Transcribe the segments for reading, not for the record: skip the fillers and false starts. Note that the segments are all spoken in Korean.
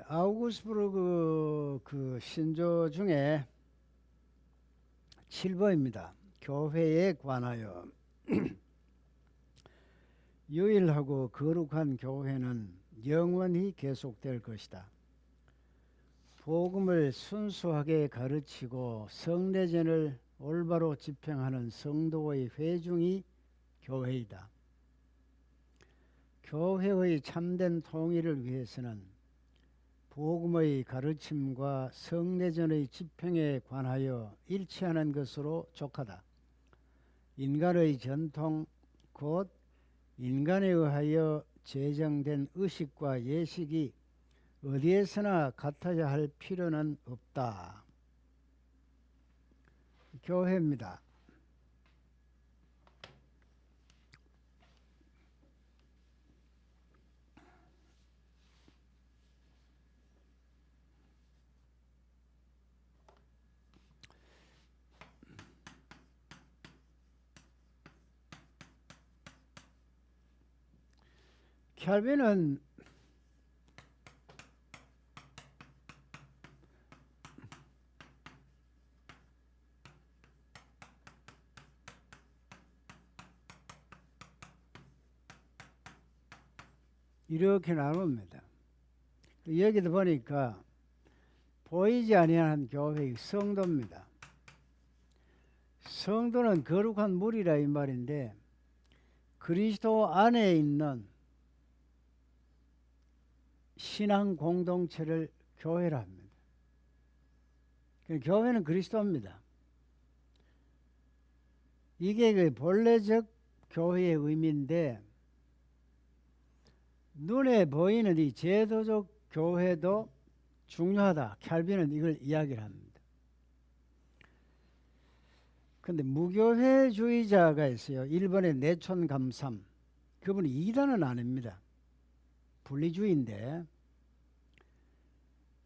아우구스부르크 그 신조 중에 7번입니다. 교회에 관하여 유일하고 거룩한 교회는 영원히 계속될 것이다. 복음을 순수하게 가르치고 성례전을 올바로 집행하는 성도의 회중이 교회이다. 교회의 참된 통일을 위해서는 복음의 가르침과 성례전의 집행에 관하여 일치하는 것으로 족하다. 인간의 전통 곧 인간에 의하여 제정된 의식과 예식이 어디에서나 같아야 할 필요는 없다. 교회입니다. 켈빈은 이렇게 나눕니다. 여기도 보니까 보이지 아니하는 교회의 성도입니다. 성도는 거룩한 물이라 이 말인데 그리스도 안에 있는 신앙 공동체를 교회라 합니다. 교회는 그리스도입니다. 이게 그 본래적 교회의 의미인데 눈에 보이는 이 제도적 교회도 중요하다. 켈빈은 이걸 이야기를 합니다. 근데 무교회주의자가 있어요. 일본의 내촌 감삼. 그분이 이단은 아닙니다. 분리주의인데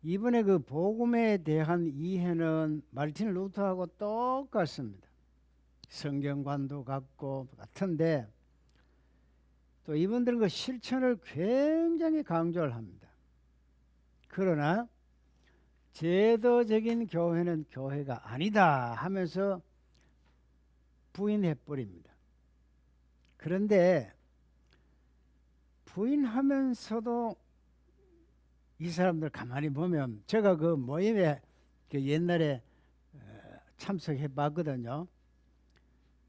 이번에 그 복음에 대한 이해는 마르틴 루터하고 똑같습니다. 성경관도 같은데 또 이분들은 그 실천을 굉장히 강조를 합니다. 그러나 제도적인 교회는 교회가 아니다 하면서 부인해버립니다. 그런데 부인하면서도 이 사람들 가만히 보면 제가 그 모임에 그 옛날에 참석해 봤거든요.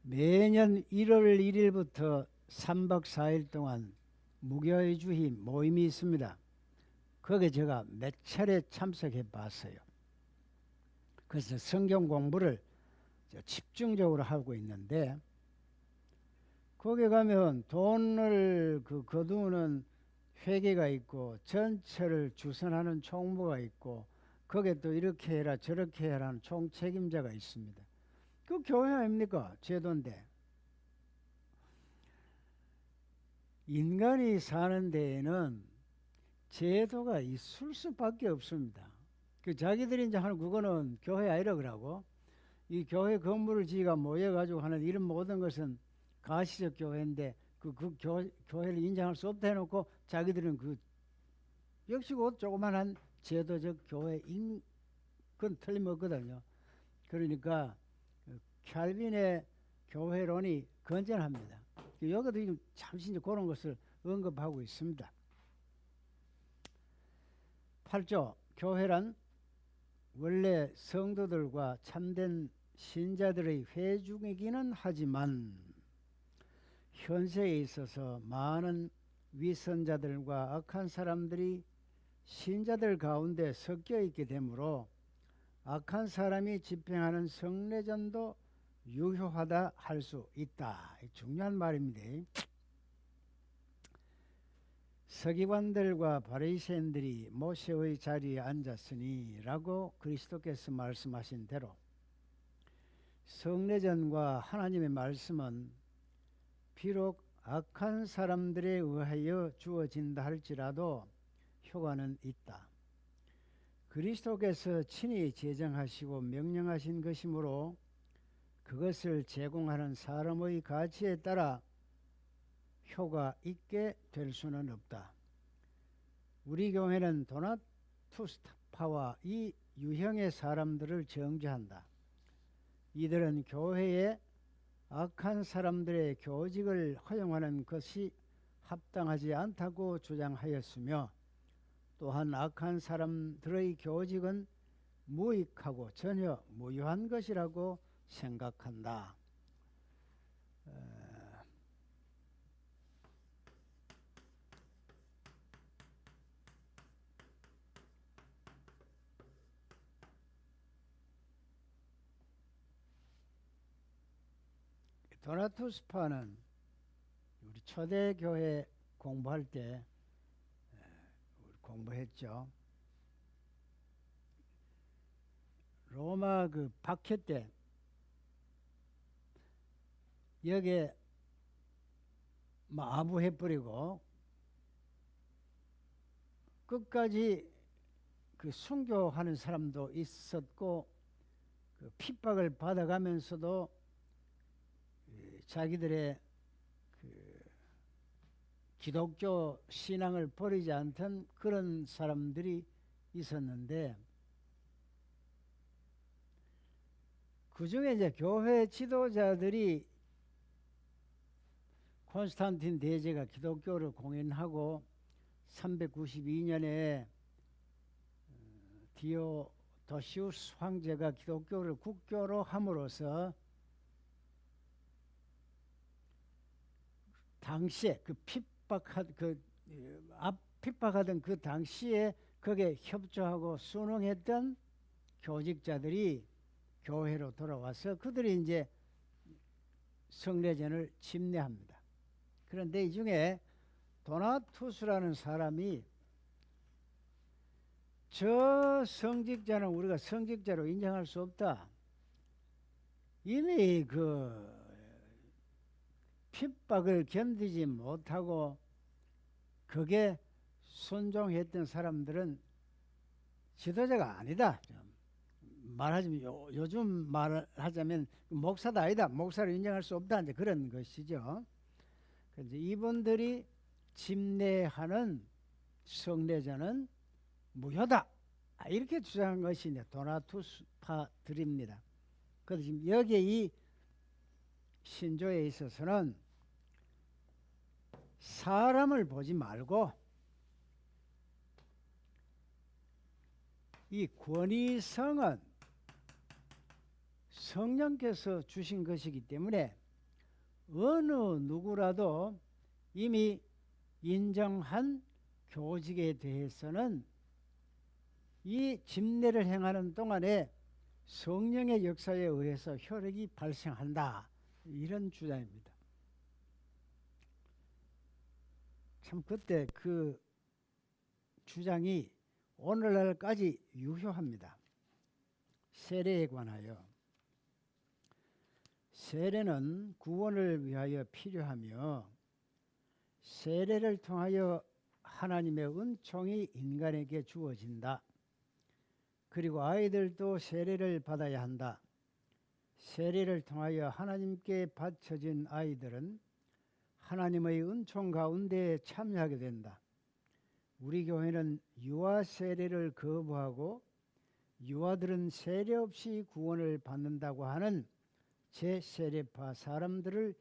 매년 1월 1일부터 3박 4일 동안 무교회주의 모임이 있습니다. 거기에 제가 몇 차례 참석해 봤어요. 그래서 성경 공부를 집중적으로 하고 있는데 거기 가면 돈을 거두는 회계가 있고 전체를 주선하는 총무가 있고 거기에 또 이렇게 해라 저렇게 해라는 총책임자가 있습니다. 그 교회 아닙니까? 제도인데. 인간이 사는 데에는 제도가 있을 수밖에 없습니다. 그 자기들이 이제 하는 그거는 교회 아니라 그러고 이 교회 건물을 지가 모여가지고 하는 이런 모든 것은 가시적 교회인데 교회를 인정할 수 없다 해놓고 자기들은 그 역시 곧 조그만한 제도적 교회인 건 틀림없거든요. 그러니까 켈빈의 교회론이 건전합니다. 여기도 지금 잠시 이제 그런 것을 언급하고 있습니다. 8조 교회란 원래 성도들과 참된 신자들의 회중이기는 하지만 현세에 있어서 많은 위선자들과 악한 사람들이 신자들 가운데 섞여 있게 되므로 악한 사람이 집행하는 성례전도 유효하다 할 수 있다. 중요한 말입니다. 서기관들과 바리새인들이 모세의 자리에 앉았으니 라고 그리스도께서 말씀하신 대로 성례전과 하나님의 말씀은 비록 악한 사람들에 의하여 주어진다 할지라도 효과는 있다. 그리스도께서 친히 제정하시고 명령하신 것이므로 그것을 제공하는 사람의 가치에 따라 효과 있게 될 수는 없다. 우리 교회는 도나투스파와 이 유형의 사람들을 정죄한다. 이들은 교회에 악한 사람들의 교직을 허용하는 것이 합당하지 않다고 주장하였으며, 또한 악한 사람들의 교직은 무익하고 전혀 무효한 것이라고 생각한다. 도나투스파는 우리 초대교회 공부할 때 공부했죠. 로마 그 박해 때 여기에 아부해버리고 끝까지 그 순교하는 사람도 있었고, 그 핍박을 받아가면서도 자기들의 그 기독교 신앙을 버리지 않던 그런 사람들이 있었는데, 그 중에 이제 교회 지도자들이 콘스탄틴 대제가 기독교를 공인하고 392년에 디오도시우스 황제가 기독교를 국교로 함으로써 당시에 핍박하던 그 당시에 거기에 협조하고 순응했던 교직자들이 교회로 돌아와서 그들이 이제 성례전을 침례합니다. 그런데 이 중에 도나투스라는 사람이, 저 성직자는 우리가 성직자로 인정할 수 없다. 이미 그 핍박을 견디지 못하고 그게 순종했던 사람들은 지도자가 아니다. 말하자면 요즘 말하자면 목사도 아니다. 목사를 인정할 수 없다. 이제 그런 것이죠. 그래서 이분들이 집례하는 성례전은 무효다. 이렇게 주장한 것이 이제 도나투스파들입니다. 그래서 지금 여기에 이 신조에 있어서는 사람을 보지 말고 이 권위성은 성령께서 주신 것이기 때문에 어느 누구라도 이미 인정한 교직에 대해서는 이 집례를 행하는 동안에 성령의 역사에 의해서 혈액이 발생한다. 이런 주장입니다. 참 그때 그 주장이 오늘날까지 유효합니다. 세례에 관하여, 세례는 구원을 위하여 필요하며 세례를 통하여 하나님의 은총이 인간에게 주어진다. 그리고 아이들도 세례를 받아야 한다. 세례를 통하여 하나님께 바쳐진 아이들은 하나님의 은총 가운데 참여하게 된다. 우리 교회는 유아 세례를 거부하고 유아들은 세례 없이 구원을 받는다고 하는 제세례파 사람들을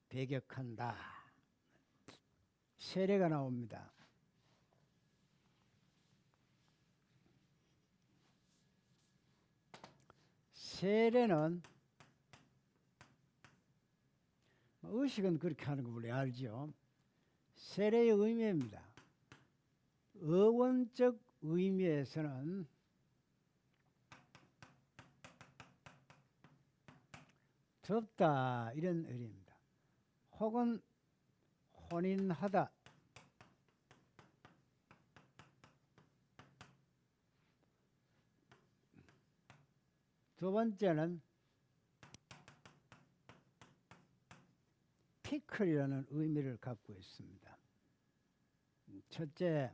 배격한다. 세례가 나옵니다. 세례는 의식은 그렇게 하는 거 원래 알죠. 세례의 의미입니다. 어원적 의미에서는 덮다 이런 의미입니다. 혹은 혼인하다, 두 번째는 피클이라는 의미를 갖고 있습니다. 첫째,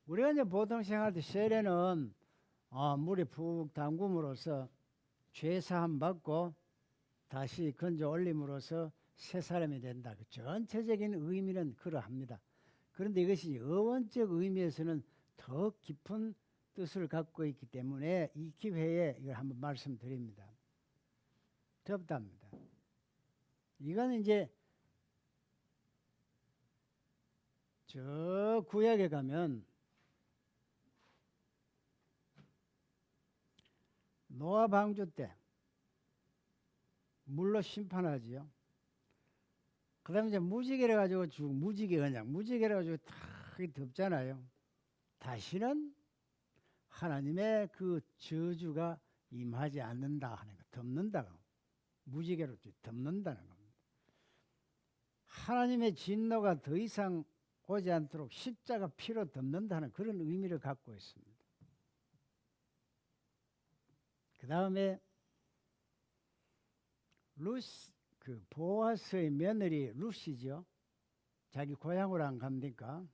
우리가 이제 보통 생각할 때 세례는 물에 푹 담금으로써 죄 사함 받고 다시 건져 올림으로써 새 사람이 된다. 그 전체적인 의미는 그러합니다. 그런데 이것이 어원적 의미에서는 더 깊은 뜻을 갖고 있기 때문에 이 기회에 이걸 한번 말씀드립니다. 덥답니다. 이거는 이제 저 구약에 가면 노아 방주 때 물로 심판하지요. 그 다음에 이제 무지개를 가지고 무지개를 가지고 탁 덮잖아요. 다시는 하나님의 그 저주가 임하지 않는다 하는 거, 덮는다. 무지개로 덮는다는 겁니다. 하나님의 진노가 더 이상 오지 않도록 십자가 피로 덮는다는 그런 의미를 갖고 있습니다. 그 다음에 보아스의 며느리 루시죠. 자기 고향으로 안 갑니까?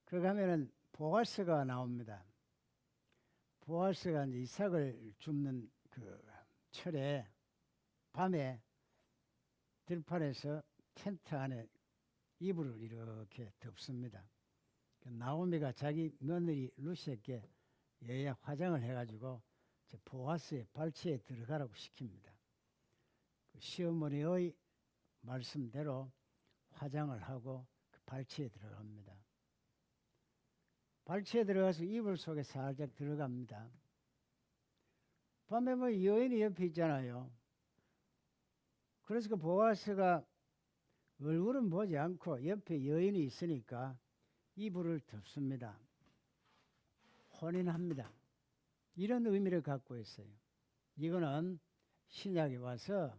그 가면은 보아스가 나옵니다. 보아스가 이제 이삭을 줍는 그 철에 밤에 들판에서 텐트 안에 이불을 이렇게 덮습니다. 나오미가 자기 며느리 루시에게 예약 화장을 해가지고 보아스의 발치에 들어가라고 시킵니다. 그 시어머니의 말씀대로 화장을 하고 그 발치에 들어갑니다. 발치에 들어가서 이불 속에 살짝 들어갑니다. 밤에 뭐 여인이 옆에 있잖아요. 그래서 그 보아스가 얼굴은 보지 않고 옆에 여인이 있으니까 이불을 덮습니다. 혼인합니다. 이런 의미를 갖고 있어요. 이거는 신약에 와서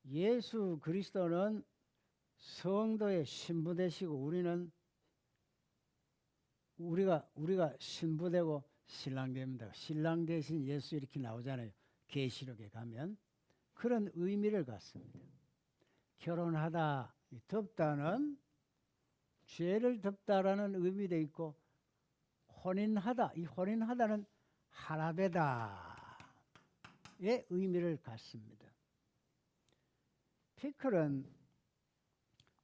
예수 그리스도는 성도의 신부 되시고 우리가 신부되고 신랑 됩니다. 신랑 대신 예수 이렇게 나오잖아요. 계시록에 가면 그런 의미를 갖습니다. 결혼하다, 덮다는 죄를 덮다라는 의미도 있고 혼인하다, 이 혼인하다는 하나되다의 의미를 갖습니다. 피클은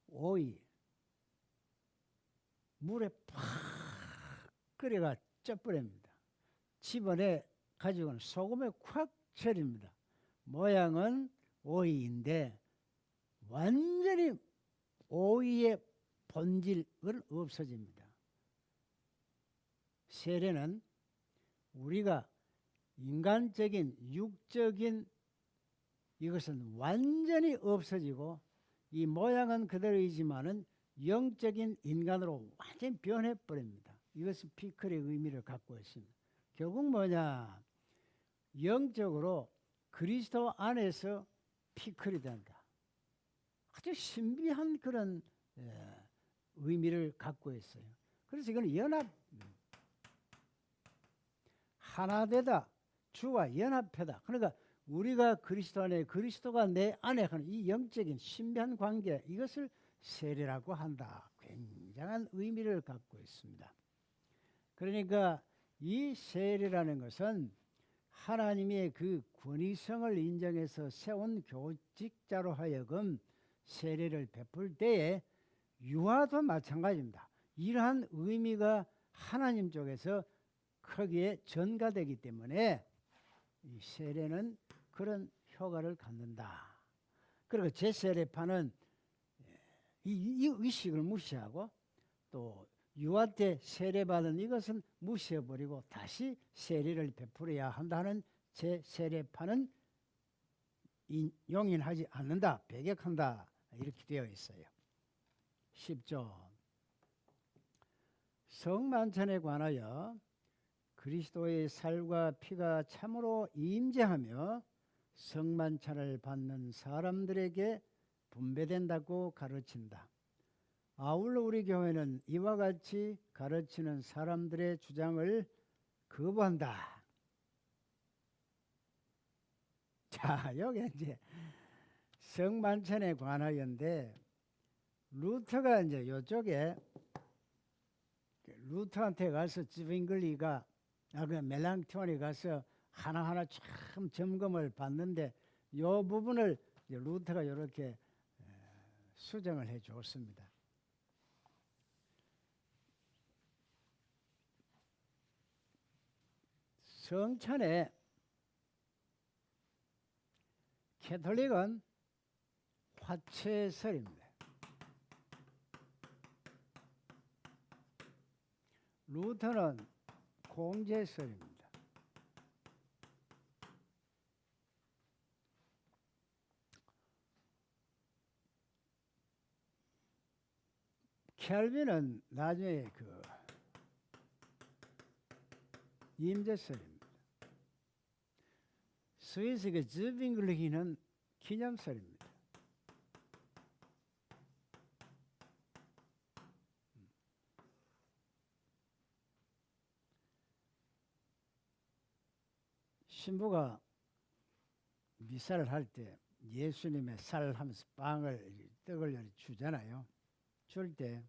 오이 물에 팍 끓여가 쪄버립니다. 집안에 가지고는 소금에 콱 절입니다. 모양은 오이인데 완전히 오이의 본질은 없어집니다. 세례는 우리가 인간적인 육적인 이것은 완전히 없어지고 이 모양은 그대로이지만은 영적인 인간으로 완전히 변해버립니다. 이것은 피클의 의미를 갖고 있습니다. 결국 뭐냐? 영적으로 그리스도 안에서 피클이 된다. 아주 신비한 그런 의미를 갖고 있어요. 그래서 이건 하나되다, 주와 연합하다. 그러니까 우리가 그리스도 안에, 그리스도가 내 안에 하는 이 영적인 신비한 관계, 이것을 세례라고 한다. 굉장한 의미를 갖고 있습니다. 그러니까 이 세례라는 것은 하나님의 그 권위성을 인정해서 세운 교직자로 하여금 세례를 베풀 때에 유아도 마찬가지입니다. 이러한 의미가 하나님 쪽에서 크게 전가되기 때문에 이 세례는 그런 효과를 갖는다. 그리고 제세례파는 이 의식을 무시하고 또 유아 때 세례받은 이것은 무시해버리고 다시 세례를 베풀어야 한다는 제세례파는 용인하지 않는다, 배격한다 이렇게 되어 있어요. 10조 성만찬에 관하여 그리스도의 살과 피가 참으로 임재하며 성만찬을 받는 사람들에게 분배된다고 가르친다. 아울러 우리 교회는 이와 같이 가르치는 사람들의 주장을 거부한다. 자, 여기 이제 성만찬에 관하여인데 루터가 이제 이쪽에 루터한테 가서 찌빙글리가 그 멜랑티온에 가서 하나하나 참 점검을 받는데 이 부분을 이제 루터가 이렇게 수정을 해 줬습니다. 성찬에 캐톨릭은 화채설입니다. 루터는 공제설입니다. 켈빈은 나중에 그 임재설입니다. 스위스의 즈빙글리히는 기념설입니다. 신부가 미사를 할 때 예수님의 살 하면서 떡을 주잖아요. 줄 때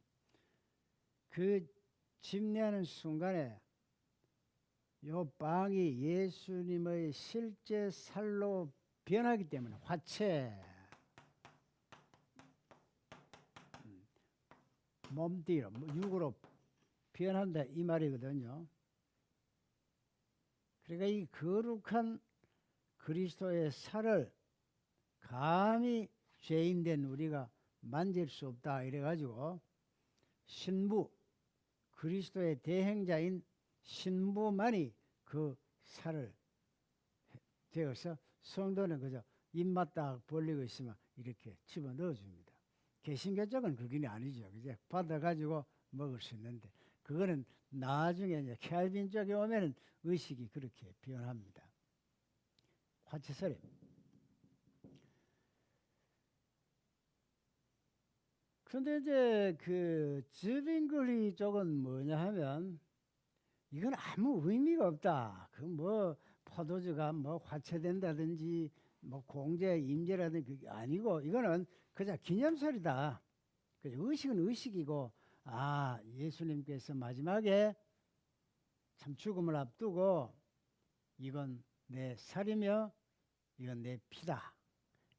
그 집례하는 순간에 요 빵이 예수님의 실제 살로 변하기 때문에 화채, 몸띠로 육으로 변한다 이 말이거든요. 그러니까 이 거룩한 그리스도의 살을 감히 죄인된 우리가 만질 수 없다 이래가지고 신부, 그리스도의 대행자인 신부만이 그 살을 되어서 성도는 그저 입맛 딱 벌리고 있으면 이렇게 집어넣어 줍니다. 개신교 쪽은 그게 아니죠. 이제 받아가지고 먹을 수 있는데 그거는 나중에 이제 켈빈 쪽에 오면은 의식이 그렇게 변합니다. 화채설입니다. 그런데 이제 그 즈빙글리 쪽은 뭐냐 하면 이건 아무 의미가 없다. 그 뭐 포도주가 뭐 화채된다든지 뭐 공제 임제라든지 그게 아니고 이거는 그냥 기념설이다. 의식은 의식이고 예수님께서 마지막에 참 죽음을 앞두고 이건 내 살이며 이건 내 피다.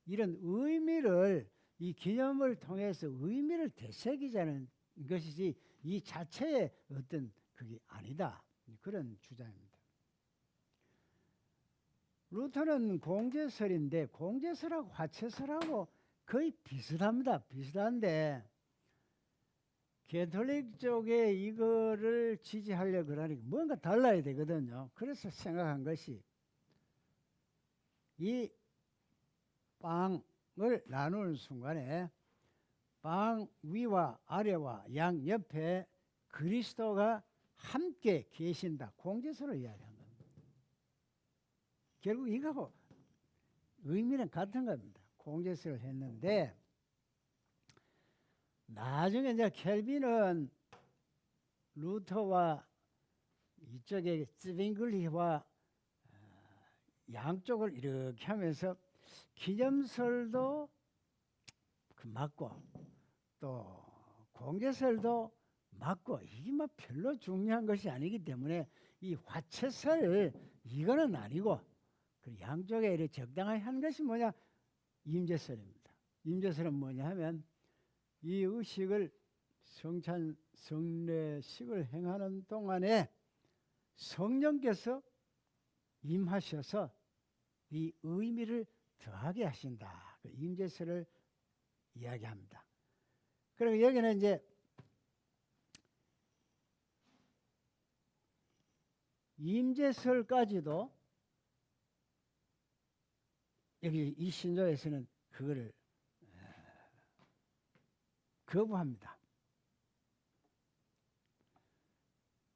이런 의미를 이 기념을 통해서 의미를 되새기자는 것이지 이 자체의 어떤 그게 아니다. 그런 주장입니다. 루터는 공제설인데 공제설하고 화채설하고 거의 비슷합니다. 비슷한데 개톨릭 쪽에 이거를 지지하려고 그러니까 뭔가 달라야 되거든요. 그래서 생각한 것이 이 빵을 나누는 순간에 빵 위와 아래와 양 옆에 그리스도가 함께 계신다. 공제설을 이야기한 겁니다. 결국 이거하고 의미는 같은 겁니다. 공제설을 했는데 나중에 이제 켈빈은 루터와 이쪽에 즈빙글리와 양쪽을 이렇게 하면서 기념설도 맞고 또 공제설도 맞고 이게 뭐 별로 중요한 것이 아니기 때문에 이 화채설 이거는 아니고 그 양쪽에 이렇게 적당하게 한 것이 뭐냐 임재설입니다. 임재설은 뭐냐 하면 이 의식을 성찬 성례식을 행하는 동안에 성령께서 임하셔서 이 의미를 더하게 하신다. 그 임재설을 이야기합니다. 그리고 여기는 이제 임재설까지도 여기 이 신조에서는 그거를 거부합니다.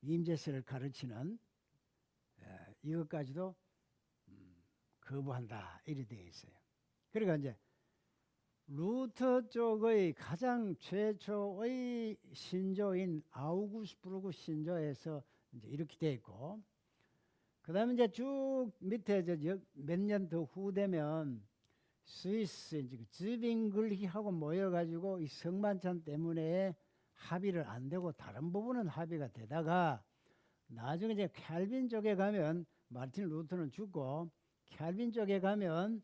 임재설을 가르치는 이것까지도 거부한다 이렇게 되어 있어요. 그러니까 이제 루터 쪽의 가장 최초의 신조인 아우구스부르크 신조에서 이제 이렇게 되어 있고, 그 다음에 이제 쭉 밑에 몇 년 더 후되면 스위스 이제 즈빙글리하고 모여가지고 이 성만찬 때문에 합의를 안 되고 다른 부분은 합의가 되다가 나중에 이제 켈빈 쪽에 가면 마르틴 루터는 죽고 켈빈 쪽에 가면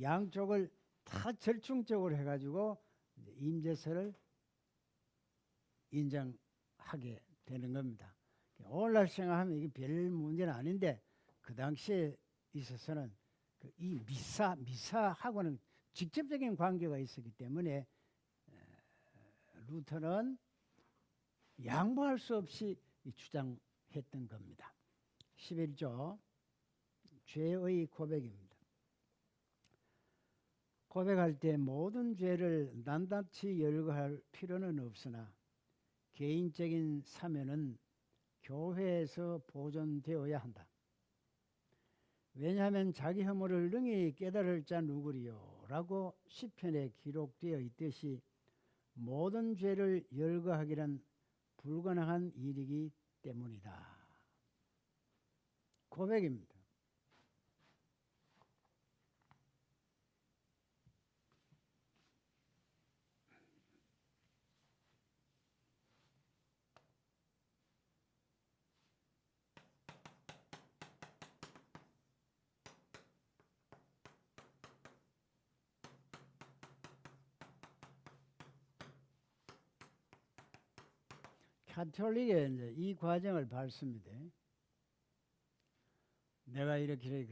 양쪽을 다 절충적으로 해가지고 이제 임재설을 인정하게 되는 겁니다. 오늘날 생각하면 이게 별 문제는 아닌데 그 당시에 있어서는 이 미사하고는 직접적인 관계가 있었기 때문에 루터는 양보할 수 없이 주장했던 겁니다. 11조 죄의 고백입니다. 고백할 때 모든 죄를 낱낱이 열거할 필요는 없으나 개인적인 사면은 교회에서 보존되어야 한다. 왜냐하면 자기 허물을 능히 깨달을 자 누구리요? 라고 시편에 기록되어 있듯이 모든 죄를 열거하기란 불가능한 일이기 때문이다. 고백입니다. 카톨릭의 이제 이 과정을 밟습니다. 내가 이렇게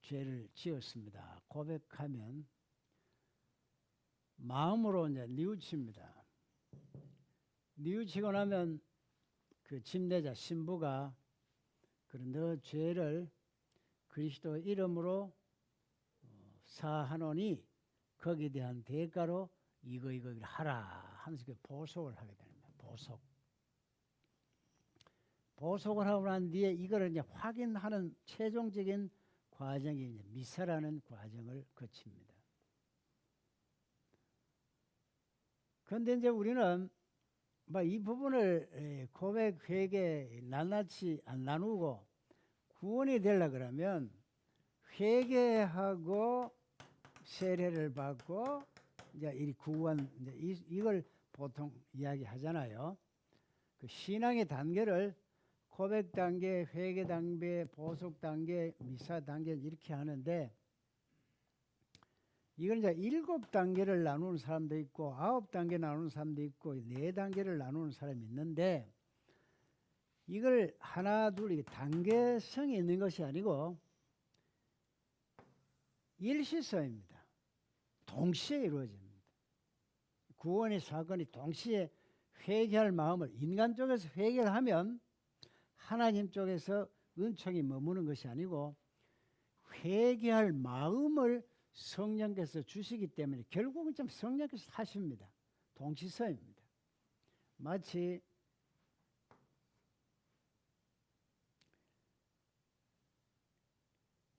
죄를 지었습니다. 고백하면 마음으로 이제 뉘우칩니다. 뉘우치고 나면 그 침례자 신부가 그런 너 죄를 그리스도 이름으로 사하노니 거기에 대한 대가로 이거 하라 하면서 그 보석을 하게 됩니다. 보석을 하고 난 뒤에 이거를 이제 확인하는 최종적인 과정이 이제 미사라는 과정을 거칩니다. 그런데 이제 우리는 이 부분을 고백, 회개 낱낱이 안 나누고 구원이 되려 그러면 회개하고 세례를 받고 이제 이 구원 이걸 보통 이야기하잖아요. 그 신앙의 단계를 고백 단계, 회개 단계, 보석 단계, 미사 단계 이렇게 하는데 이건 이제 7단계를 나누는 사람도 있고 9단계 나누는 사람도 있고 4단계를 나누는 사람이 있는데 이걸 하나 둘 이게 단계성이 있는 것이 아니고 일시성입니다. 동시에 이루어집니다. 구원의 사건이 동시에 회개할 마음을 인간 쪽에서 회개를 하면 하나님 쪽에서 은총이 머무는 것이 아니고 회개할 마음을 성령께서 주시기 때문에 결국은 좀 성령께서 하십니다. 동시서입니다. 마치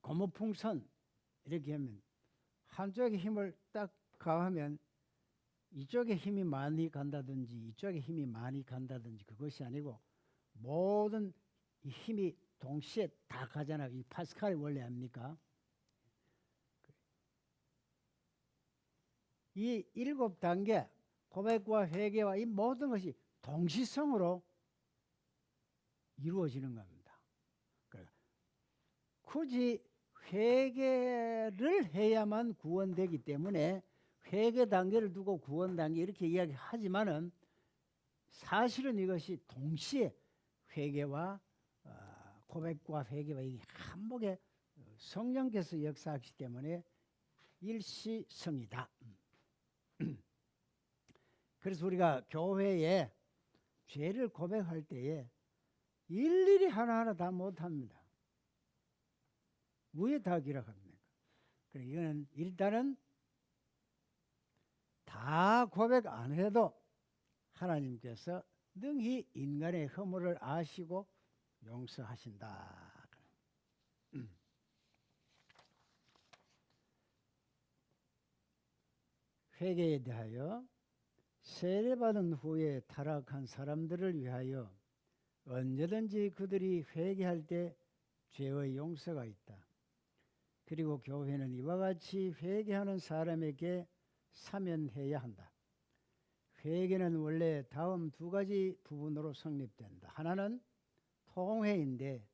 고무풍선 이렇게 하면 한쪽에 힘을 딱 가하면 이쪽에 힘이 많이 간다든지 이쪽에 힘이 많이 간다든지 그것이 아니고 모든 이 힘이 동시에 다 가잖아요. 이 파스칼의 원리 아닙니까? 이 7단계 고백과 회개와 이 모든 것이 동시성으로 이루어지는 겁니다. 굳이 회개를 해야만 구원되기 때문에 회개 단계를 두고 구원 단계 이렇게 이야기하지만은 사실은 이것이 동시에 회개와 고백과 회개와 이 한복에 성령께서 역사하시기 때문에 일시성이다. 그래서 우리가 교회에 죄를 고백할 때에 일일이 하나하나 다 못합니다. 왜 다 기록합니까? 그래 이거는 일단은 다 고백 안 해도 하나님께서 능히 인간의 허물을 아시고 용서하신다. 회개에 대하여 세례받은 후에 타락한 사람들을 위하여 언제든지 그들이 회개할 때 죄의 용서가 있다. 그리고 교회는 이와 같이 회개하는 사람에게 사면해야 한다. 회개는 원래 다음 2가지 부분으로 성립된다. 하나는 통회인데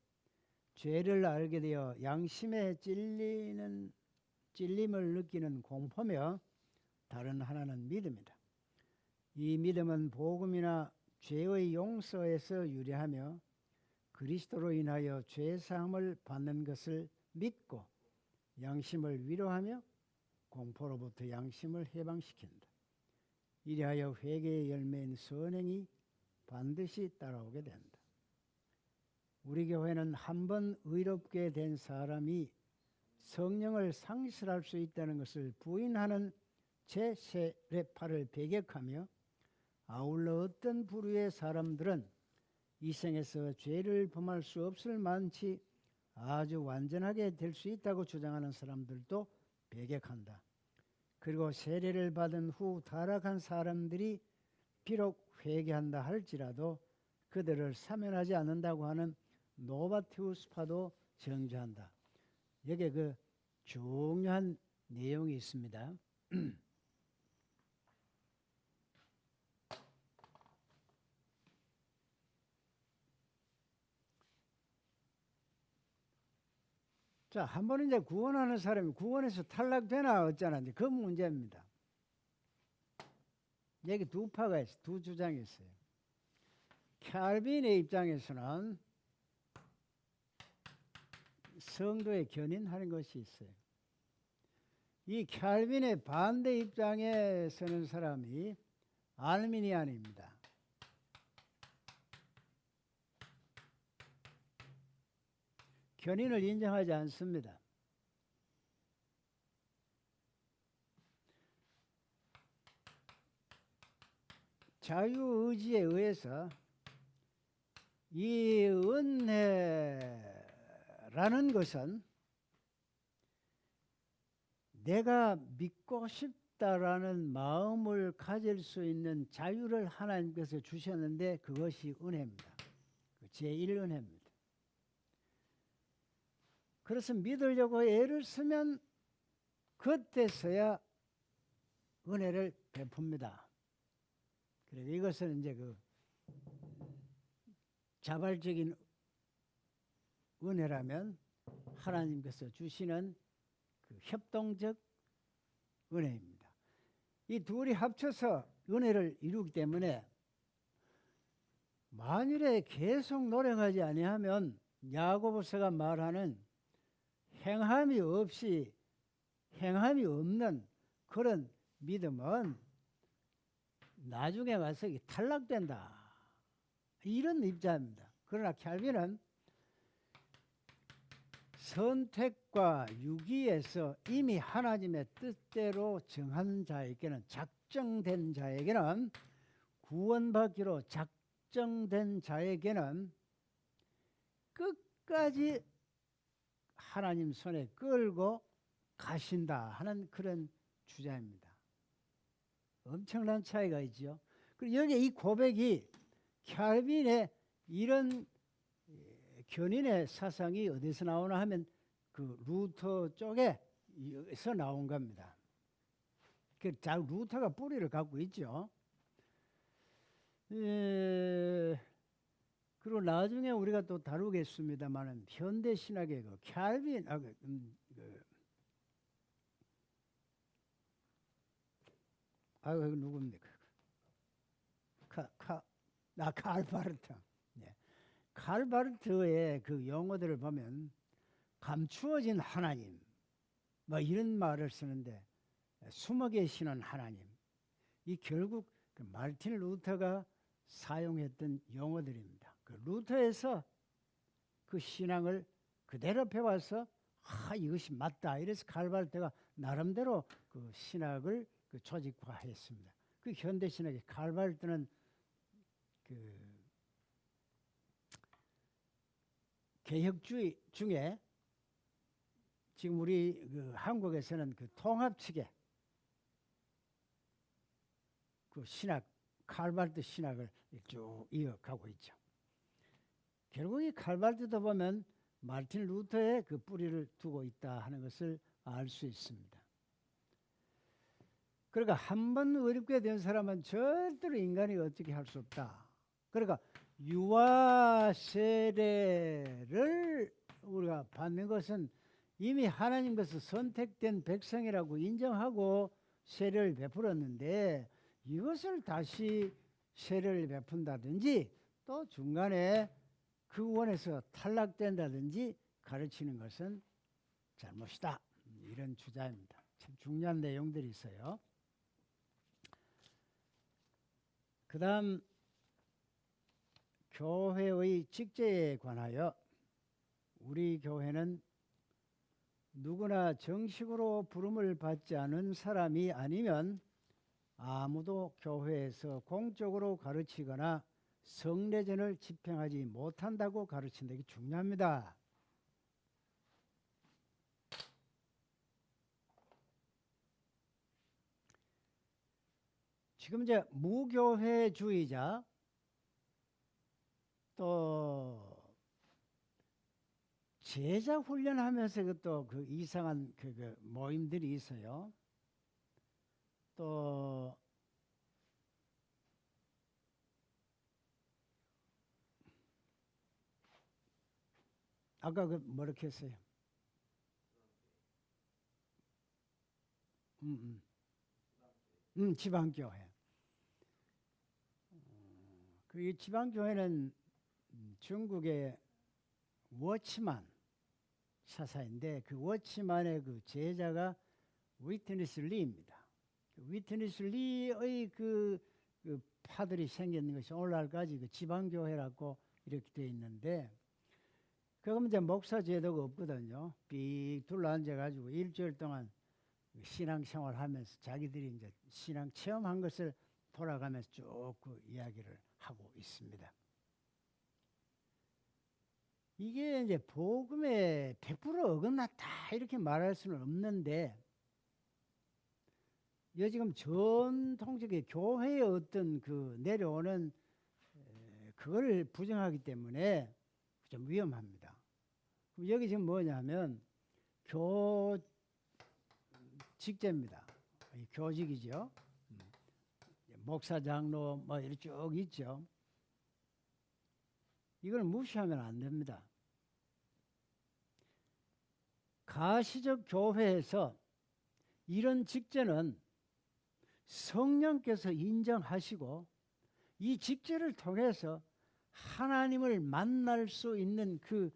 죄를 알게 되어 양심에 찔리는 찔림을 느끼는 공포며 다른 하나는 믿음이다. 이 믿음은 복음이나 죄의 용서에서 유래하며 그리스도로 인하여 죄사함을 받는 것을 믿고 양심을 위로하며 공포로부터 양심을 해방시킨다. 이리하여 회개의 열매인 선행이 반드시 따라오게 된다. 우리 교회는 한 번 의롭게 된 사람이 성령을 상실할 수 있다는 것을 부인하는 제 세례파를 배격하며 아울러 어떤 부류의 사람들은 이 생에서 죄를 범할 수 없을 만치 아주 완전하게 될 수 있다고 주장하는 사람들도 배격한다. 그리고 세례를 받은 후 타락한 사람들이 비록 회개한다 할지라도 그들을 사면하지 않는다고 하는 노바티우스파도 정죄한다. 여기에 그 중요한 내용이 있습니다. 자, 한 번 이제 구원하는 사람이 구원에서 탈락되나 어쩌나 이제 그 문제입니다. 여기 두 파가 있어요. 두 주장이 있어요. 칼빈의 입장에서는 성도의 견인하는 것이 있어요. 이 칼빈의 반대 입장에 서는 사람이 알미니안입니다. 견인을 인정하지 않습니다. 자유의지에 의해서 이 은혜라는 것은 내가 믿고 싶다라는 마음을 가질 수 있는 자유를 하나님께서 주셨는데 그것이 은혜입니다. 제1은혜입니다. 그래서 믿으려고 애를 쓰면 그때서야 은혜를 베풉니다. 그래서 이것은 이제 그 자발적인 은혜라면 하나님께서 주시는 그 협동적 은혜입니다. 이 둘이 합쳐서 은혜를 이루기 때문에 만일에 계속 노력하지 아니하면 야고보서가 말하는 행함이 없는 그런 믿음은 나중에 가서 탈락된다. 이런 입장입니다. 그러나 칼빈은 선택과 유기에서 이미 하나님의 뜻대로 정한 자에게는 작정된 자에게는 구원받기로 작정된 자에게는 끝까지 하나님 손에 끌고 가신다 하는 그런 주장입니다. 엄청난 차이가 있죠. 그리고 여기 이 고백이 칼빈의 이런 견인의 사상이 어디서 나오나 하면 그 루터 쪽에서 나온 겁니다. 루터가 뿌리를 갖고 있죠. 그리고 나중에 우리가 또 다루겠습니다만은 현대 신학의 그 칼빈 누굽니까? 칼바르트. 네. 칼바르트의 그 용어들을 보면 감추어진 하나님, 뭐 이런 말을 쓰는데 숨어 계시는 하나님. 이 결국 그 마르틴 루터가 사용했던 용어들입니다. 그 루터에서 그 신앙을 그대로 배워서 이것이 맞다. 이래서 칼바르트가 나름대로 그 신학을 그 조직화했습니다. 그 현대 신학의 칼바르트는 그 개혁주의 중에 지금 우리 그 한국에서는 그 통합 측에 그 신학 칼바르트 신학을 쭉 이어가고 있죠. 결국 이 칼바르트도 보면 마르틴 루터의 그 뿌리를 두고 있다 하는 것을 알 수 있습니다. 그러니까 한 번 의롭게 된 사람은 절대로 인간이 어떻게 할 수 없다. 그러니까 유아 세례를 우리가 받는 것은 이미 하나님 것을 선택된 백성이라고 인정하고 세례를 베풀었는데 이것을 다시 세례를 베푼다든지 또 중간에 그 원에서 탈락된다든지 가르치는 것은 잘못이다. 이런 주장입니다. 참 중요한 내용들이 있어요. 그 다음 교회의 직제에 관하여 우리 교회는 누구나 정식으로 부름을 받지 않은 사람이 아니면 아무도 교회에서 공적으로 가르치거나 성례전을 집행하지 못한다고 가르친다. 이게 중요합니다. 지금 이제 무교회주의자 또 제자 훈련하면서 또 그 이상한 그 모임들이 있어요. 또 아까 그 뭐라고 했어요? 지방교회. 그 지방교회는 중국의 워치만 사사인데 그 워치만의 그 제자가 위트니스 리입니다. 위트니스 리의 그 파들이 생긴 것이 오늘날까지 그 지방교회라고 이렇게 되어 있는데 그러면 이제 목사 제도가 없거든요. 삑 둘러앉아가지고 일주일 동안 신앙생활 하면서 자기들이 이제 신앙 체험한 것을 돌아가면서 쭉 그 이야기를 하고 있습니다. 이게 이제 복음에 100% 어긋났다 이렇게 말할 수는 없는데 이 지금 전통적인 교회의 어떤 그 내려오는 그걸 부정하기 때문에 좀 위험합니다. 그럼 여기 지금 뭐냐면 교직제입니다. 교직이죠. 목사, 장로 뭐 이렇게 쭉 있죠. 이걸 무시하면 안 됩니다. 가시적 교회에서 이런 직제는 성령께서 인정하시고 이 직제를 통해서 하나님을 만날 수 있는 그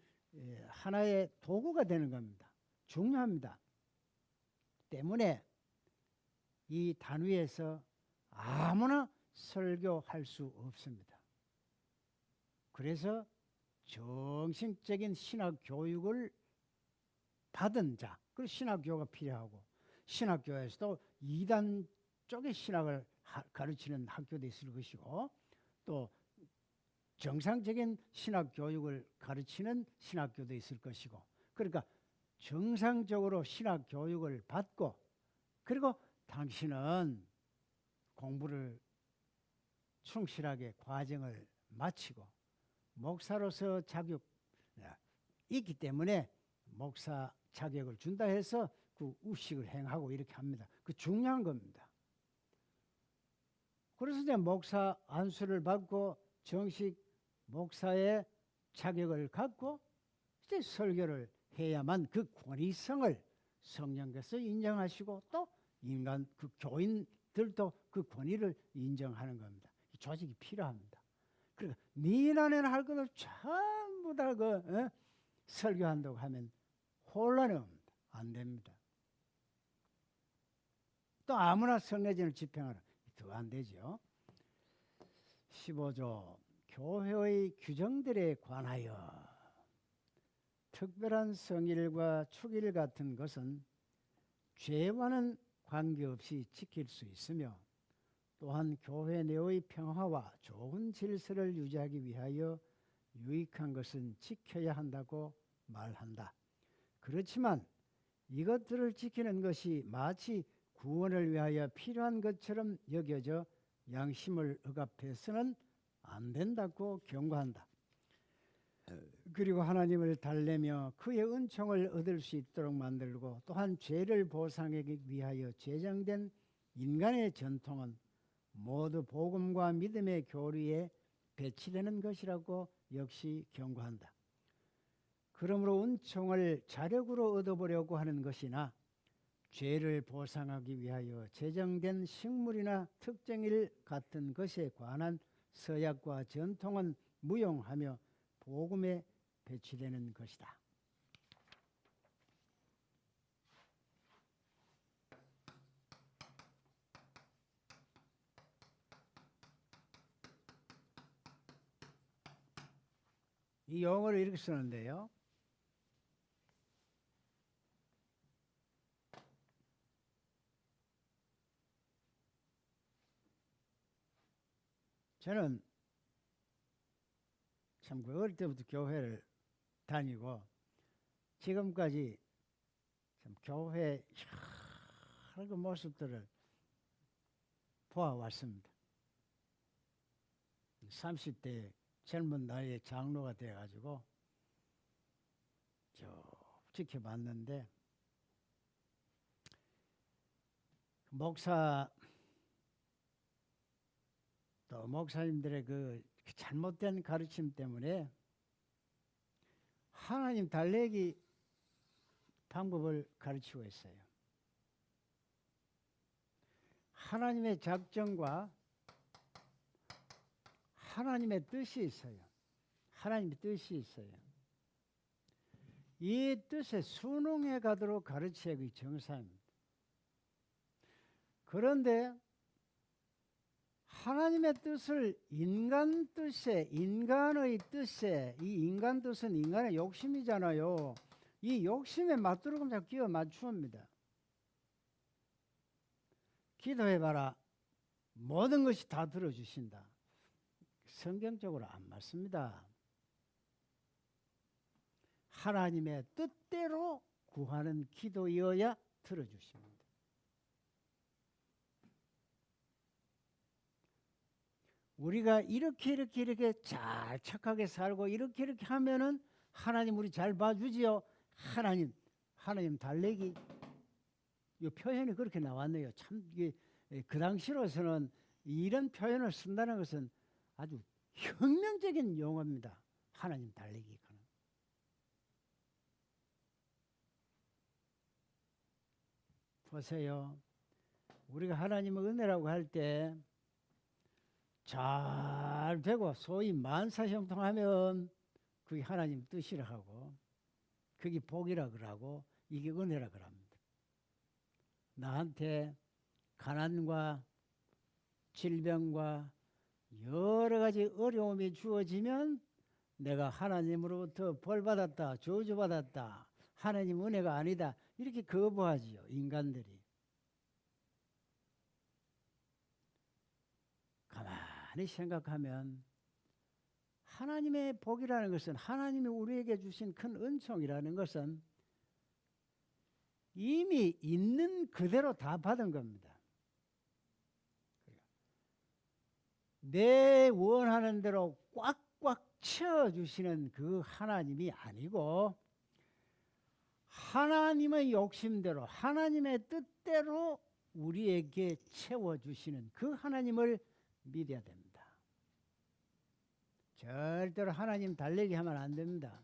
하나의 도구가 되는 겁니다. 중요합니다. 때문에 이 단위에서 아무나 설교할 수 없습니다. 그래서 정신적인 신학 교육을 받은 자, 그리고 신학 교육가 필요하고 신학교에서도 이단 쪽의 신학을 가르치는 학교도 있을 것이고 또 정상적인 신학 교육을 가르치는 신학교도 있을 것이고 그러니까 정상적으로 신학 교육을 받고 그리고 당신은 공부를 충실하게 과정을 마치고 목사로서 자격 있기 때문에 목사 자격을 준다 해서 그 우식을 행하고 이렇게 합니다. 그 중요한 겁니다. 그래서 이제 목사 안수를 받고 정식 목사의 자격을 갖고 이제 설교를 해야만 그 권위성을 성령께서 인정하시고 또 인간 그 교인들도 그 권위를 인정하는 겁니다. 이 조직이 필요합니다. 그러니까 니나는 할 것을 전부 다 설교한다고 하면 혼란이 옵니다. 안 됩니다. 또 아무나 성례전을 집행하라. 더 안 되죠. 15조 교회의 규정들에 관하여 특별한 성일과 축일 같은 것은 죄와는 관계없이 지킬 수 있으며 또한 교회 내의 평화와 좋은 질서를 유지하기 위하여 유익한 것은 지켜야 한다고 말한다. 그렇지만 이것들을 지키는 것이 마치 구원을 위하여 필요한 것처럼 여겨져 양심을 억압해서는 안 된다고 경고한다. 그리고 하나님을 달래며 그의 은총을 얻을 수 있도록 만들고 또한 죄를 보상하기 위하여 제정된 인간의 전통은 모두 복음과 믿음의 교리에 배치되는 것이라고 역시 경고한다. 그러므로 은총을 자력으로 얻어보려고 하는 것이나 죄를 보상하기 위하여 제정된 식물이나 특정일 같은 것에 관한 서약과 전통은 무용하며 복음에 배치되는 것이다. 이 용어를 이렇게 쓰는데요. 저는 참 어릴 때부터 교회를 다니고 지금까지 참 교회 여러 그 모습들을 보아왔습니다. 30대 젊은 나이에 장로가 돼가지고 쭉 지켜봤는데 목사 또 목사님들의 그 잘못된 가르침 때문에 하나님 달래기 방법을 가르치고 있어요. 하나님의 작정과 하나님의 뜻이 있어요. 하나님의 뜻이 있어요. 이 뜻에 순응해 가도록 가르쳐야 그 정상입니다. 그런데 하나님의 뜻을 인간 뜻에, 인간의 뜻에, 이 인간 뜻은 인간의 욕심이잖아요. 이 욕심에 맞도록 자꾸 끼워 맞춥니다. 기도해봐라. 모든 것이 다 들어주신다. 성경적으로 안 맞습니다. 하나님의 뜻대로 구하는 기도여야 들어주십니다. 우리가 이렇게 잘 착하게 살고 이렇게 하면은 하나님 우리 잘 봐주지요. 하나님 달래기. 이 표현이 그렇게 나왔네요. 참 이게 그 당시로서는 이런 표현을 쓴다는 것은 아주 혁명적인 용어입니다. 하나님 달래기. 보세요. 우리가 하나님의 은혜라고 할 때 잘 되고 소위 만사형통하면 그게 하나님 뜻이라 하고 그게 복이라 그러고 이게 은혜라 그럽니다. 나한테 가난과 질병과 여러 가지 어려움이 주어지면 내가 하나님으로부터 벌받았다, 저주받았다, 하나님 은혜가 아니다 이렇게 거부하지요. 인간들이. 가만히 생각하면 하나님의 복이라는 것은 하나님이 우리에게 주신 큰 은총이라는 것은 이미 있는 그대로 다 받은 겁니다. 내 원하는 대로 꽉꽉 채워주시는 그 하나님이 아니고 하나님의 욕심대로 하나님의 뜻대로 우리에게 채워주시는 그 하나님을 믿어야 됩니다. 절대로 하나님 달래기 하면 안 됩니다.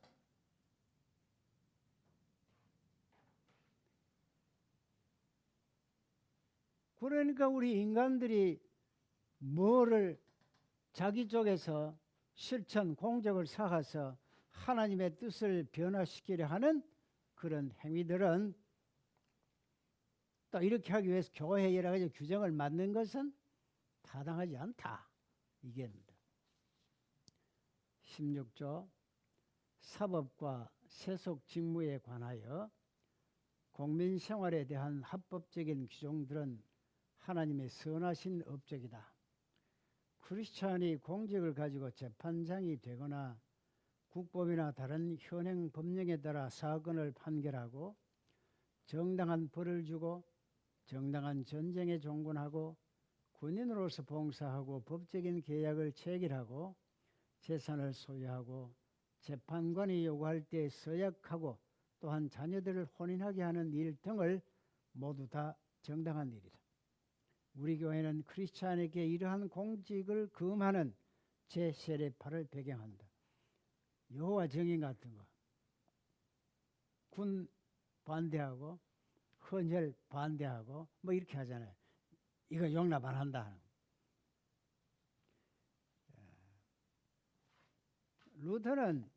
그러니까 우리 인간들이 뭐를 자기 쪽에서 실천, 공적을 쌓아서 하나님의 뜻을 변화시키려 하는 그런 행위들은 또 이렇게 하기 위해서 교회에 여러 가지 규정을 만든 것은 타당하지 않다. 이게입니다. 16조 사법과 세속 직무에 관하여 국민 생활에 대한 합법적인 규정들은 하나님의 선하신 업적이다. 크리스찬이 공직을 가지고 재판장이 되거나 국법이나 다른 현행 법령에 따라 사건을 판결하고 정당한 벌을 주고 정당한 전쟁에 종군하고 군인으로서 봉사하고 법적인 계약을 체결하고 재산을 소유하고 재판관이 요구할 때 서약하고 또한 자녀들을 혼인하게 하는 일 등을 모두 다 정당한 일이다. 우리 교회는 크리스찬에게 이러한 공직을 금하는 제 세례파를 배경한다. 여호와 증인 같은 거. 군 반대하고 헌혈 반대하고 뭐 이렇게 하잖아요. 이거 용납 안 한다. 루터는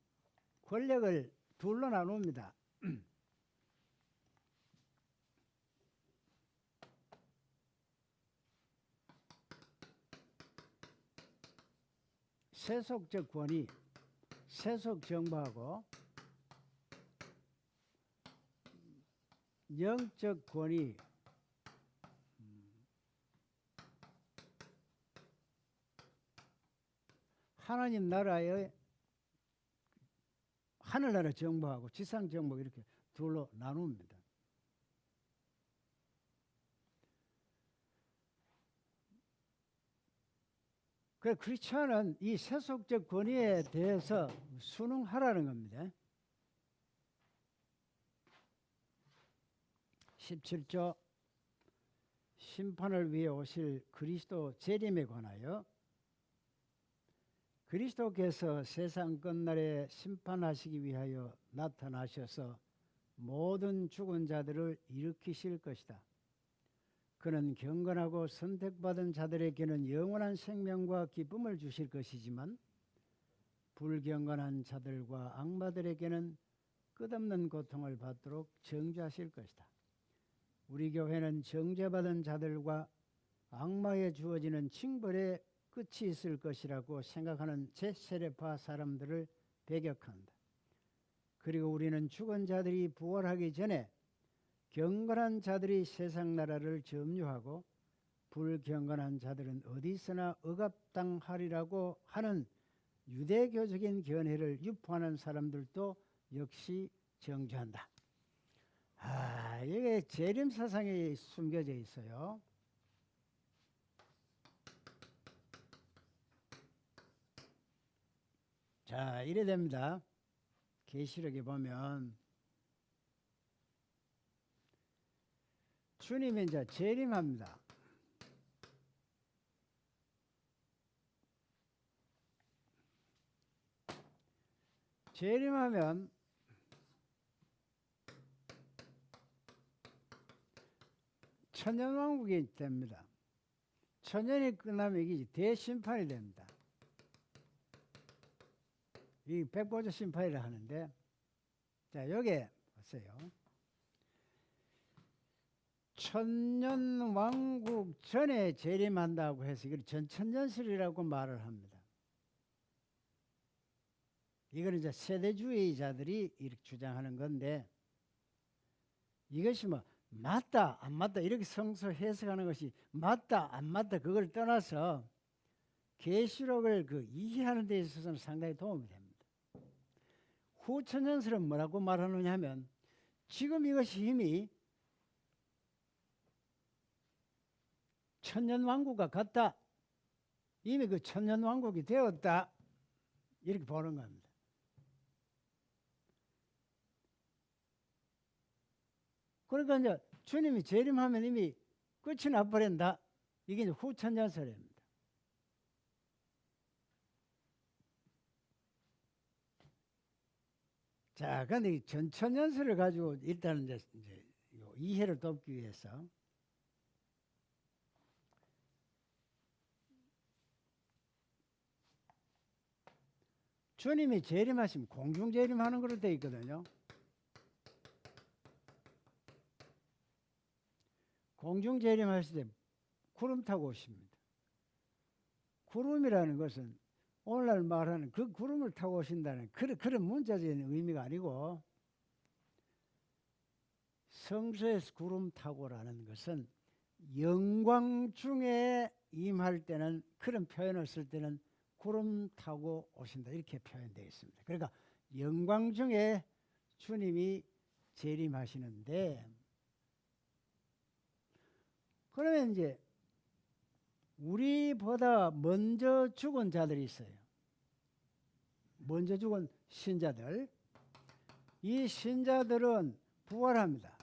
권력을 둘로 나눕니다. 세속적 권위, 세속 정부하고 영적 권위, 하나님 나라의 하늘나라 정부하고 지상 정부 이렇게 둘로 나눕니다. 그래서 크리스천은 이 세속적 권위에 대해서 순응하라는 겁니다. 17조 심판을 위해 오실 그리스도 재림에 관하여 그리스도께서 세상 끝날에 심판하시기 위하여 나타나셔서 모든 죽은 자들을 일으키실 것이다. 그는 경건하고 선택받은 자들에게는 영원한 생명과 기쁨을 주실 것이지만 불경건한 자들과 악마들에게는 끝없는 고통을 받도록 정죄하실 것이다. 우리 교회는 정죄받은 자들과 악마에 주어지는 징벌의 끝이 있을 것이라고 생각하는 제세례파 사람들을 배격한다. 그리고 우리는 죽은 자들이 부활하기 전에 경건한 자들이 세상 나라를 점유하고 불경건한 자들은 어디서나 억압당하리라고 하는 유대교적인 견해를 유포하는 사람들도 역시 정죄한다. 이게 재림 사상이 숨겨져 있어요. 자, 이래 됩니다. 계시록에 보면 주님이 이제 재림합니다. 재림하면 천년왕국이 됩니다. 천년이 끝나면 이게 대심판이 됩니다. 이 백보자 심판이라 하는데, 자, 여기에 보세요. 천년왕국 전에 재림한다고 해서 이걸 전천년설이라고 말을 합니다. 이거는 이제 세대주의자들이 이렇게 주장하는 건데, 이것이 뭐 맞다 안 맞다 이렇게 성서 해석하는 것이 맞다 안 맞다 그걸 떠나서 계시록을 이해하는 데 있어서는 상당히 도움이 됩니다. 후천년설은 뭐라고 말하느냐 하면 지금 이것이 이미 천년왕국과 같다. 이미 그 천년왕국이 되었다. 이렇게 보는 겁니다. 그러니까 이제 주님이 재림하면 이미 끝이 나버린다. 이게 이제 후천년설입니다. 자, 근데 이 전천년설을 가지고 일단은 이제 이해를 돕기 위해서 주님이 재림하시면 공중 재림하는 걸로 되어 있거든요. 공중 재림하실 때 구름 타고 오십니다. 구름이라는 것은 오늘날 말하는 그 구름을 타고 오신다는 그런 문자적인 의미가 아니고, 성서에서 구름 타고라는 것은 영광 중에 임할 때는, 그런 표현을 쓸 때는 구름 타고 오신다 이렇게 표현되어 있습니다. 그러니까 영광 중에 주님이 재림하시는데, 그러면 이제 우리보다 먼저 죽은 자들이 있어요. 먼저 죽은 신자들. 이 신자들은 부활합니다.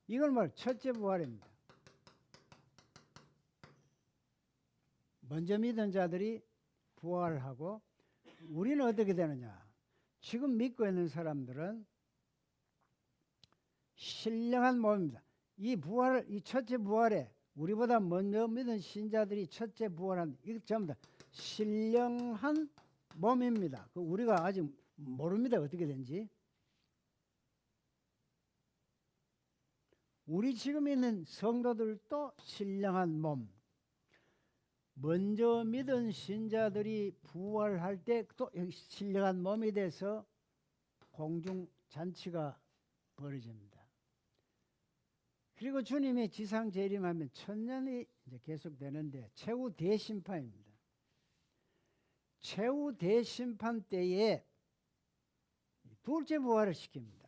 이걸 말 첫째 부활입니다. 먼저 믿은 자들이 부활하고, 우리는 어떻게 되느냐? 지금 믿고 있는 사람들은 신령한 몸입니다. 이 부활을, 이 첫째 부활에 우리보다 먼저 믿은 신자들이 첫째 부활한 이거 전부 다 신령한 몸입니다. 그 우리가 아직 모릅니다. 어떻게 된지. 우리 지금 있는 성도들도 신령한 몸. 먼저 믿은 신자들이 부활할 때 또 신령한 몸이 돼서 공중 잔치가 벌어집니다. 그리고 주님이 지상 재림하면 천년이 이제 계속되는데 최후 대심판입니다. 최후 대심판 때에 둘째 부활을 시킵니다.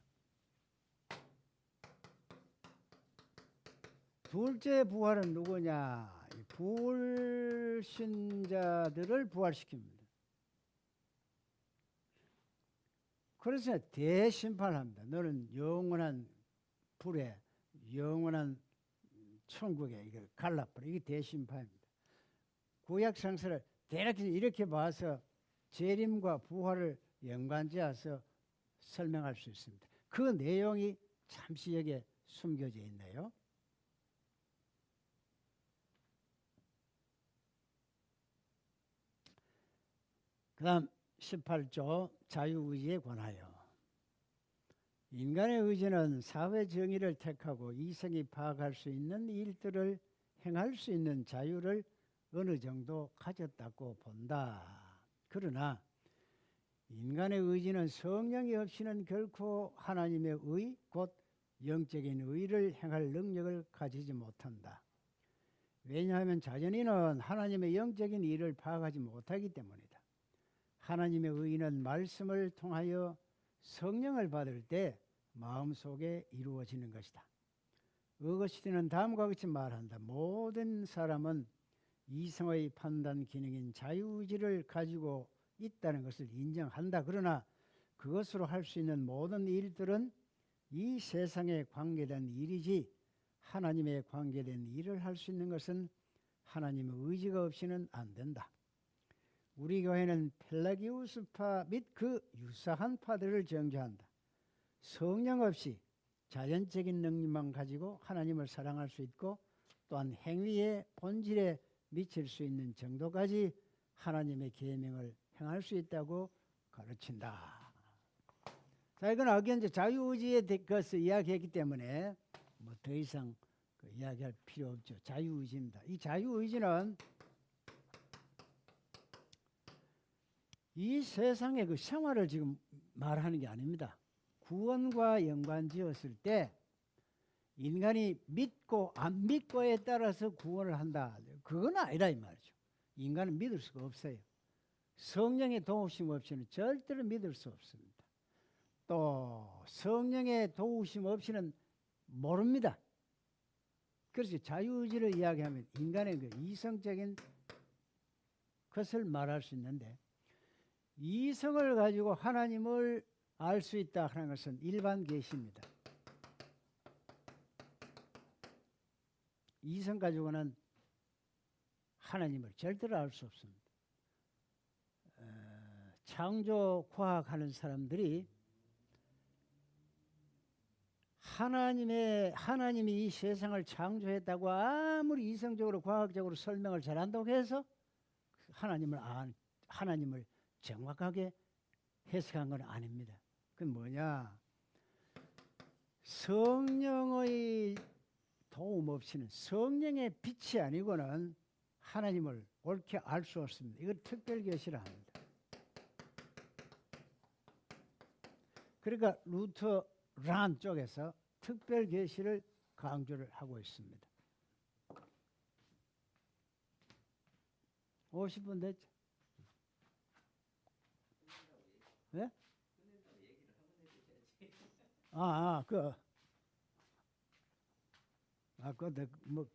둘째 부활은 누구냐? 불신자들을 부활시킵니다. 그래서 대심판을 합니다. 너는 영원한 불에 영원한 천국에 이걸 갈라버려. 이게 대심판입니다. 구약 성서를 대략 이렇게 봐서 재림과 부활을 연관지어서 설명할 수 있습니다. 그 내용이 잠시 여기에 숨겨져 있네요. 그 다음 18조 자유의지에 관하여 인간의 의지는 사회 정의를 택하고 이성이 파악할 수 있는 일들을 행할 수 있는 자유를 어느 정도 가졌다고 본다. 그러나 인간의 의지는 성령이 없이는 결코 하나님의 의, 곧 영적인 의를 행할 능력을 가지지 못한다. 왜냐하면 자연인은 하나님의 영적인 일을 파악하지 못하기 때문이다. 하나님의 의는 말씀을 통하여 성령을 받을 때 마음속에 이루어지는 것이다. 어거스틴은 다음과 같이 말한다. 모든 사람은 이성의 판단 기능인 자유의지를 가지고 있다는 것을 인정한다. 그러나 그것으로 할 수 있는 모든 일들은 이 세상에 관계된 일이지 하나님에 관계된 일을 할 수 있는 것은 하나님의 의지가 없이는 안 된다. 우리 교회는 펠라기우스파 및 그 유사한 파들을 정죄한다. 성령 없이 자연적인 능력만 가지고 하나님을 사랑할 수 있고 또한 행위의 본질에 미칠 수 있는 정도까지 하나님의 계명을 행할 수 있다고 가르친다. 자, 이건 아까 이제 자유의지에 대해서 이야기했기 때문에 뭐 더 이상 이야기할 필요 없죠. 자유의지입니다. 이 자유의지는 이 세상의 그 생활을 지금 말하는 게 아닙니다. 구원과 연관지었을 때 인간이 믿고 안 믿고에 따라서 구원을 한다. 그건 아니라 이 말이죠. 인간은 믿을 수가 없어요. 성령의 도우심 없이는 절대로 믿을 수 없습니다. 또 성령의 도우심 없이는 모릅니다. 그래서 자유의지를 이야기하면 인간의 그 이성적인 것을 말할 수 있는데 이성을 가지고 하나님을 알 수 있다 하는 것은 일반 계시입니다. 이성 가지고는 하나님을 절대로 알 수 없습니다. 창조 과학하는 사람들이 하나님이 이 세상을 창조했다고 아무리 이성적으로 과학적으로 설명을 잘한다고 해서 하나님을 정확하게 해석한 건 아닙니다. 그건 뭐냐? 성령의 도움 없이는 성령의 빛이 아니고는 하나님을 옳게 알 수 없습니다. 이걸 특별계시라 합니다. 그러니까 루터란 쪽에서 특별계시를 강조를 하고 있습니다. 50분 됐죠? 네? 그거 뭐